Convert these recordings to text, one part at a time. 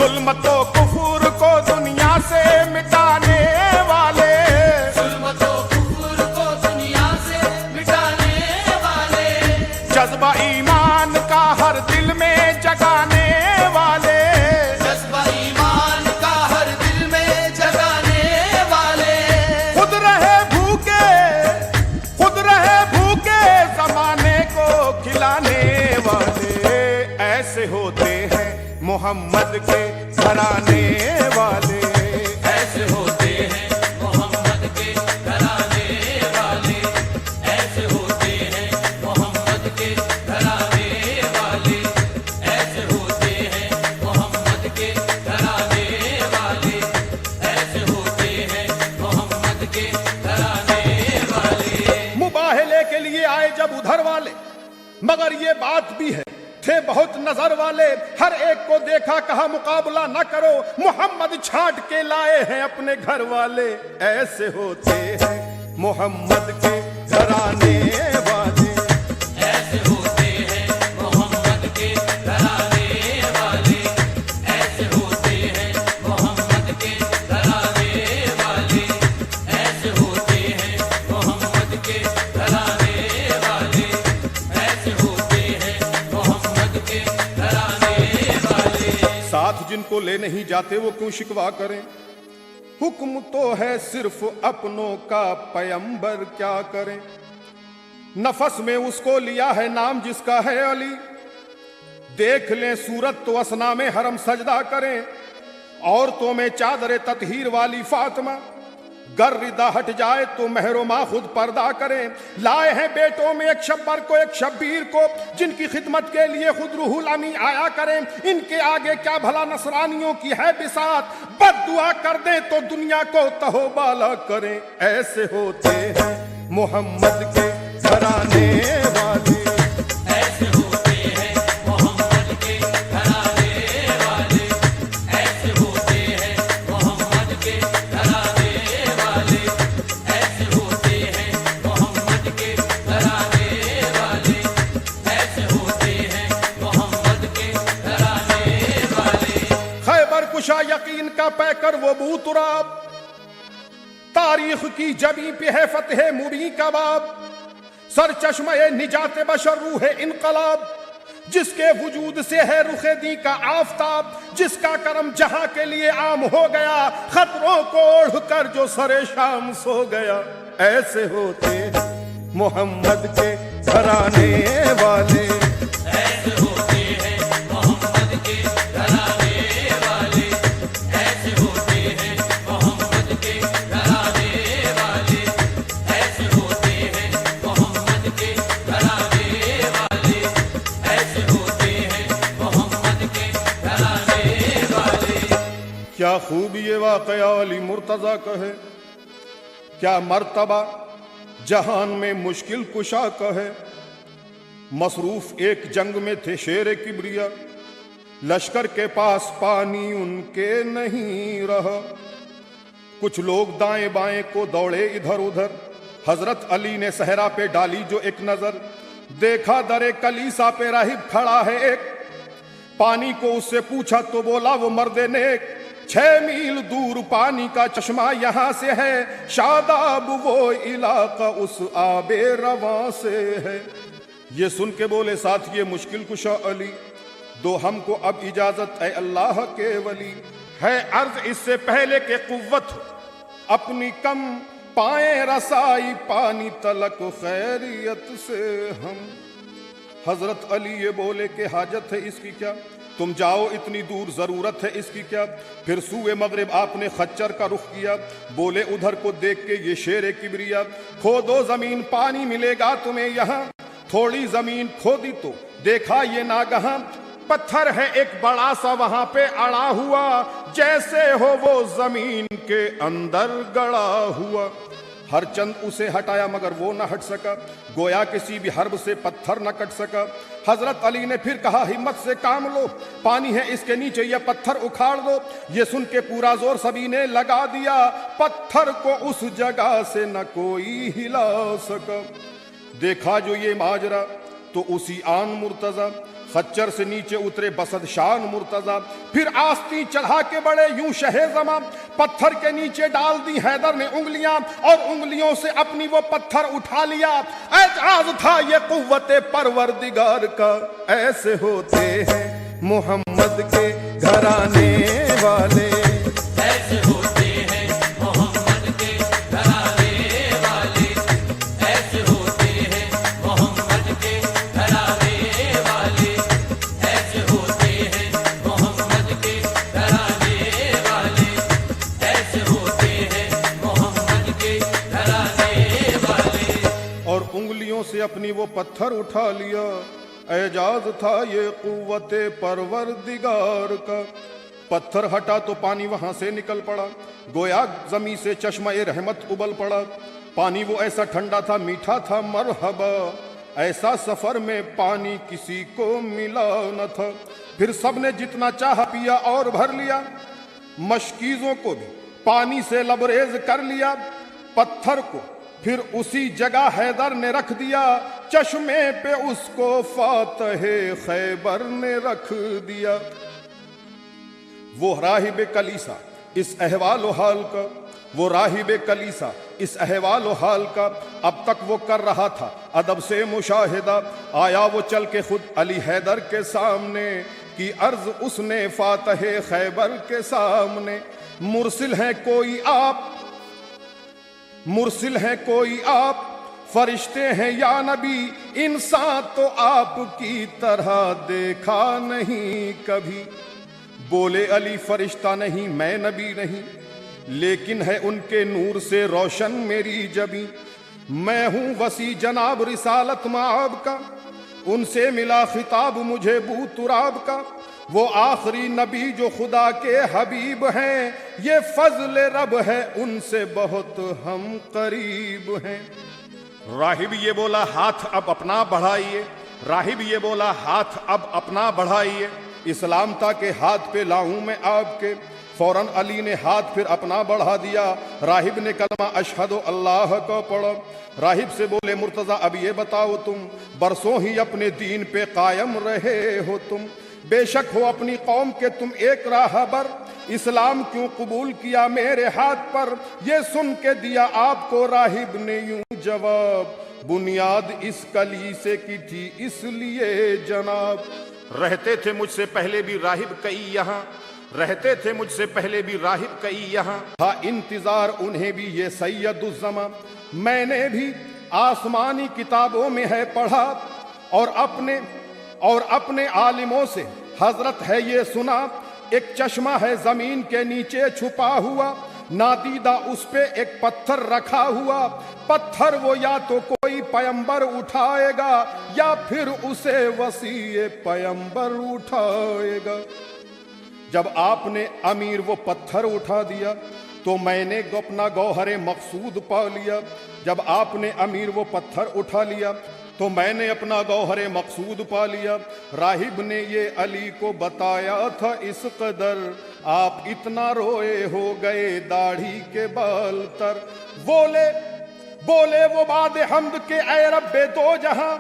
जुल्मतो कुफूर को दुनिया से मिटाने वाले, जुल्मतो कुफूर को दुनिया से मिटाने वाले, जज्बा ईमान का हर दिल में जगाने वाले, जज्बा ईमान का हर दिल में जगाने वाले, खुद रहे भूखे जमाने को खिलाने वाले, ऐसे होते हैं मोहम्मद के घराने वाले, ऐसे होते हैं मोहम्मद के घराने वाले, ऐसे होते हैं मोहम्मद के घराने वाले, ऐसे होते हैं मोहम्मद के घराने वाले, ऐसे होते हैं मोहम्मद के घराने वाले। मुबाहले के लिए आए जब उधर वाले, मगर ये बात भी है थे बहुत नजर वाले, हर एक को देखा कहा मुकाबला न करो, मोहम्मद छांट के लाए हैं अपने घर वाले, ऐसे होते हैं मोहम्मद के घराने वाले, ऐसे होते हैं मोहम्मद के घराने वाले, ऐसे होते हैं मोहम्मद के घराने वाले, ऐसे होते हैं मोहम्मद के घराने वाले, ऐसे होते हैं मोहम्मद के घराने वाले। साथ जिनको ले नहीं जाते वो क्यों शिकवा करें, हुक्म तो है सिर्फ अपनों का, पैगंबर क्या करें, नफस में उसको लिया है नाम जिसका है अली, देख लें सूरत तो असना में हरम सजदा करें, औरतों में चादर ततहीर वाली फातिमा, गर रिदा हट जाए तो महरोमा खुद पर्दा करें, लाए हैं बेटों में एक शब्बर को एक शब्बीर को, जिनकी खिदमत के लिए खुद रूहुल अमी आया करें, इनके आगे क्या भला नसरानियों की है बिसात, बद्दुआ कर दें तो दुनिया को तहोबाला करें, ऐसे होते हैं मोहम्मद के घराने वाले, ऐसे होते हैं मोहम्मद के घराने वाले, ऐसे होते हैं मोहम्मद के घराने वाले, ऐसे होते हैं मोहम्मद के घराने वाले, ऐसे होते हैं मोहम्मद के घराने वाले। खैबर कुशा यकीन का पैकर वो बूतुराब, तारीख की जबी पे है फतेह मुबी का बाब, सर चश्मे निजात बशर रूह इनकलाब, जिसके वजूद से है रुखे दी का आफताब, जिसका करम जहां के लिए आम हो गया, खतरों को ओढ़ कर जो सरे शाम सो गया, ऐसे होते हैं मोहम्मद के घराने वाले, ऐसे होते हैं मोहम्मद के घराने वाले, ऐसे होते हैं मोहम्मद के घराने वाले, ऐसे होते हैं मोहम्मद के घराने वाले, ऐसे होते हैं मोहम्मद के घराने वाले। क्या खूब ये वाकया अली मुर्तजा का है, क्या मर्तबा जहान में मुश्किल कुशा का है, मसरूफ एक जंग में थे शेर किबरिया, लश्कर के पास पानी उनके नहीं रहा, कुछ लोग दाएं बाएं को दौड़े इधर उधर, हजरत अली ने सहरा पे डाली जो एक नजर, देखा दरे कलीसा पे राहिब खड़ा है एक, पानी को उससे पूछा तो बोला वो मर्दे नेक, 6 मील दूर पानी का चश्मा यहाँ से है, शादाब वो इलाका उस आबे रवां से है। ये सुन के बोले साथ ये मुश्किल कुशा अली, दो हमको अब इजाजत ऐ अल्लाह के वली, है अर्ज इससे पहले के कुव्वत अपनी कम, पाए रसाई पानी तलक खैरियत से हम। हजरत अली ये बोले कि हाजत है इसकी क्या, तुम जाओ इतनी दूर जरूरत है इसकी क्या। फिर सूए मगरिब आपने खच्चर का रुख किया, बोले उधर को देख के ये शेर किबरिया, खोदो जमीन पानी मिलेगा तुम्हें यहाँ। थोड़ी जमीन खोदी तो देखा ये नागहां, पत्थर है एक बड़ा सा वहां पे अड़ा हुआ, जैसे हो वो जमीन के अंदर गड़ा हुआ। हर चंद उसे हटाया मगर वो न हट सका, गोया किसी भी हर्ब से पत्थर न कट सका। हजरत अली ने फिर कहा हिम्मत से काम लो, पानी है इसके नीचे ये पत्थर उखाड़ दो। ये सुन के पूरा जोर सभी ने लगा दिया, पत्थर को उस जगह से न कोई हिला सका। देखा जो ये माजरा तो उसी आन मुर्तजा, खच्चर से नीचे उतरे बसद शान मुर्तजा। फिर आस्ती चढ़ा के बड़े यूं शहे ज़मा, पत्थर के नीचे डाल दी हैदर ने उंगलियां और उंगलियों से अपनी वो पत्थर उठा लिया। एजाज था ये कुव्वते परवरदिगार का, ऐसे होते हैं मोहम्मद के घराने वाले। ऐसे होते हैं मोहम्मद के घराने वाले, ऐसे होते हैं मोहम्मद के घराने वाले, ऐसे होते हैं मोहम्मद के घराने वाले, ऐसे होते हैं मोहम्मद के घराने वाले। और उंगलियों से अपनी वो पत्थर उठा लिया। एजाज था ये कुव्वते परवरदिगार का। पत्थर हटा तो पानी वहां से निकल पड़ा, गोया जमी से चश्मा-ए रहमत उबल पड़ा। पानी वो ऐसा ठंडा था मीठा था मरहबा, ऐसा सफर में पानी किसी को मिला न था। फिर सबने जितना चाहा पिया और भर लिया, मशकीजों को भी पानी से लबरेज कर लिया। पत्थर को फिर उसी जगह हैदर ने रख दिया, चश्मे पे उसको फातहे खैबर ने रख दिया। वो राहिब कलीसा इस अहवाल हाल का, वो राहिब कलीसा इस अहवाल हाल का, अब तक वो कर रहा था अदब से मुशाहिदा। आया वो चल के खुद अली हैदर के सामने, की अर्ज उसने फातहे खैबर के सामने। मुरसिल है कोई आप, मुरसिल है कोई आप, फरिश्ते हैं या नबी, इंसान तो आपकी तरह देखा नहीं कभी। बोले अली फरिश्ता नहीं मैं नबी नहीं, लेकिन है उनके नूर से रोशन मेरी जबी। मैं हूँ वसी जनाब रिसालत माब का, उनसे मिला खिताब मुझे बू तुराब का। वो आखिरी नबी जो खुदा के हबीब हैं, ये फजल रब है उनसे बहुत हम करीब हैं। राहिब ये बोला हाथ अब अपना बढ़ाइए, राहिब ये बोला हाथ अब अपना बढ़ाइए। इस्लाम था के हाथ पे लाऊं मैं आपके, फौरन अली ने हाथ फिर अपना बढ़ा दिया। राहिब ने कलमा अशहदु अल्लाह को पढ़ा। राहिब से बोले मुर्तज़ा अब ये बताओ तुम बरसों ही अपने दीन पे कायम रहे हो तुम, बेशक हो अपनी कौम के तुम एक राहबर, इस्लाम क्यों कबूल किया मेरे हाथ पर। ये सुन के दिया आपको राहिब ने यूं जवाब, बुनियाद इस कलीसे की थी इसलिए जनाब। रहते थे मुझसे पहले भी राहिब कई यहाँ, रहते थे मुझसे पहले भी राहिब कई यहाँ, था इंतजार उन्हें भी ये सैयदुज़्ज़मा। मैंने भी आसमानी किताबों में है पढ़ा, और अपने आलिमों से हजरत है ये सुना। एक चश्मा है जमीन के नीचे छुपा हुआ, नादीदा उस पे एक पत्थर रखा हुआ। पत्थर वो या तो कोई पैगंबर उठाएगा या फिर उसे वसीए पैगंबर उठाएगा। जब आपने अमीर वो पत्थर उठा दिया तो मैंने अपना गौहरे मकसूद पा लिया। जब आपने अमीर वो पत्थर उठा लिया तो मैंने अपना गौहरे मकसूद पा लिया। राहिब ने ये अली को बताया था इस कदर, आप इतना रोए हो गए दाढ़ी के बाल तर। बोले वो बाद हमद के ऐ रब्बे दो जहां,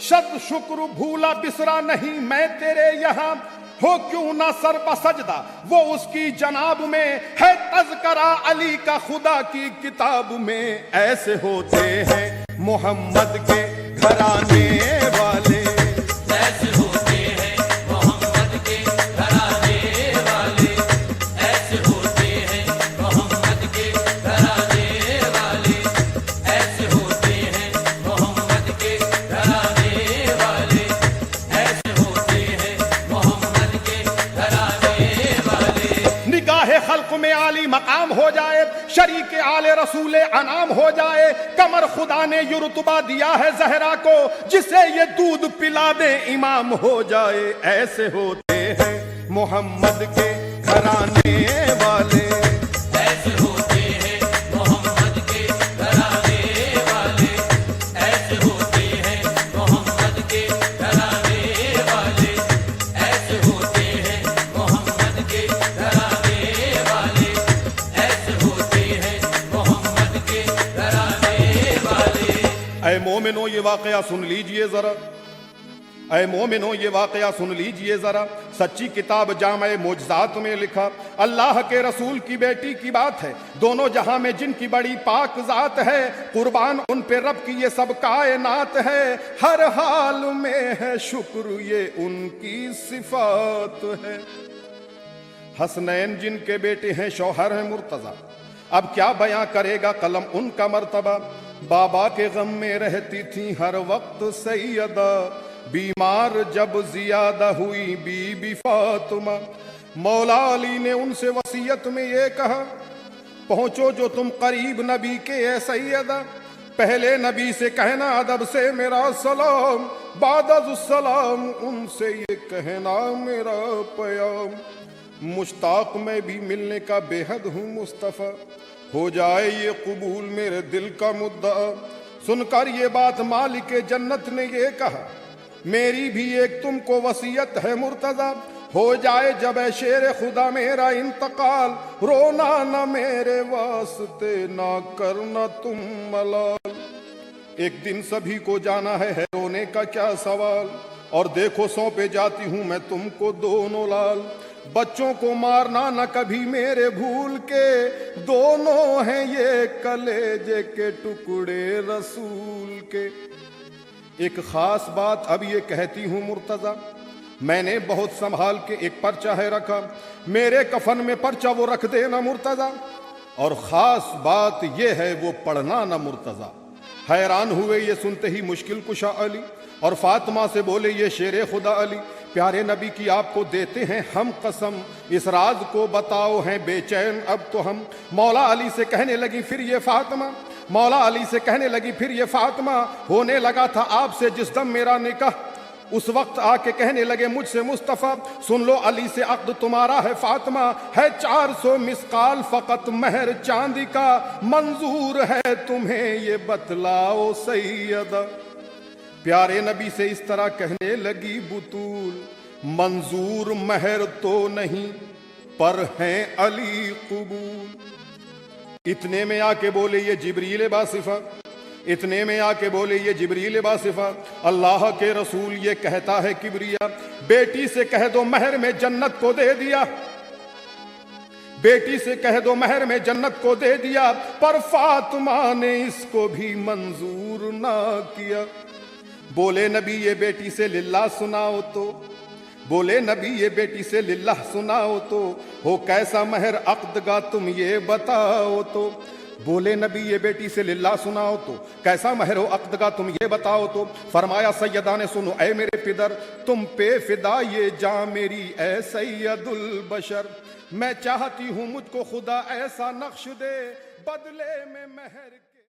शत शुक्र भूला बिसरा नहीं मैं तेरे यहाँ। हो क्यों ना सर बसजदा वो उसकी जनाब में, है तज़करा अली का खुदा की किताब में। ऐसे होते हैं मोहम्मद के घराने वाले, ऐसे होते हैं मोहम्मद के घराने वाले, ऐसे होते हैं मोहम्मद के घराने वाले, ऐसे होते हैं मोहम्मद के घराने वाले, ऐसे होते हैं मोहम्मद के घराने वाले। निगाहे खल्क में आली मकाम हो जाए, शरीक आले रसूले अनाम हो जाए। कमर खुदा ने ये रुतबा दिया है जहरा को, जिसे ये दूध पिला दे इमाम हो जाए। ऐसे होते हैं मोहम्मद के घराने वाले, ऐसे होते हैं मोहम्मद के घराने ये वाकया सुन लीजिए जरा, ऐ मोमिनो ये वाकया सुन लीजिए जरा। सच्ची किताब जामे मोजज़ात में लिखा, अल्लाह के रसूल की बेटी की बात है, दोनों जहां में जिनकी बड़ी पाक जात है, कुर्बान उन पे रब की ये सब कायनात है, हर हाल में है शुक्र ये उनकी सिफात है। हसनैन जिनके बेटे हैं, शौहर हैं मुर्तजा, अब क्या बयां करेगा कलम उनका मर्तबा। बाबा के गम में रहती थी हर वक्त सैयदा, बीमार जब जियादा हुई बीबी फातिमा। मौला अली ने उनसे वसीयत में ये कहा, पहुंचो जो तुम करीब नबी के ए सैयदा, पहले नबी से कहना अदब से मेरा सलाम, बादुस्सलाम उनसे ये कहना मेरा प्याम। मुश्ताक में भी मिलने का बेहद हूँ मुस्तफ़ा, हो जाए ये कबूल मेरे दिल का मुद्दा। सुनकर ये बात मालिक जन्नत ने ये कहा, मेरी भी एक तुमको वसीयत है मुर्तजा, हो जाए जब ए शेर खुदा मेरा इंतकाल, रोना न मेरे वास्ते ना करना तुम मलाल। एक दिन सभी को जाना है रोने का क्या सवाल, और देखो सौंपे जाती हूं मैं तुमको दोनों लाल। बच्चों को मारना न कभी मेरे भूल के, दोनों हैं ये कलेजे के टुकड़े रसूल के। एक खास बात अब ये कहती हूँ मुर्तजा, मैंने बहुत संभाल के एक पर्चा है रखा, मेरे कफन में पर्चा वो रख देना मुर्तजा, और खास बात ये है वो पढ़ना ना मुर्तजा। हैरान हुए ये सुनते ही मुश्किल कुशा अली, और फातिमा से बोले ये शेरे खुदा अली, प्यारे नबी की आपको देते हैं हम कसम, इस राज को बताओ हैं बेचैन अब तो हम। मौला अली से कहने लगी फिर ये फातिमा, मौला अली से कहने लगी फिर ये फातिमा, होने लगा था आपसे जिस दम मेरा निकाह, उस वक्त आके कहने लगे मुझसे मुस्तफ़ा, सुन लो अली से अक़्द तुम्हारा है फातिमा, है 400 मिस्काल फ़कत महर चांदी का, मंजूर है तुम्हें ये बतलाओ सैयदा। प्यारे नबी से इस तरह कहने लगी बुतूल, मंजूर महर तो नहीं पर हैं अली कबूल। इतने में आके बोले ये जिब्रील बासिफा, इतने में आके बोले ये जिब्रील बासिफा, अल्लाह के रसूल ये कहता है किबरिया, बेटी से कह दो महर में जन्नत को दे दिया, बेटी से कह दो महर में जन्नत को दे दिया, पर फातिमा ने इसको भी मंजूर ना किया। बोले नबी ये बेटी से लिल्लाह सुनाओ तो, बोले नबी ये बेटी से लिल्लाह सुनाओ तो, हो कैसा महर अक़्द का तुम ये बताओ तो। बोले नबी ये बेटी से लिल्लाह सुनाओ तो, कैसा महर हो अक़्द का तुम ये बताओ तो। फरमाया सैयदा ने सुनो ऐ मेरे पिदर, तुम पे फिदा ये जान मेरी ऐ सैयदुल बशर, मैं चाहती हूँ मुझको खुदा ऐसा नक्श दे बदले में महर।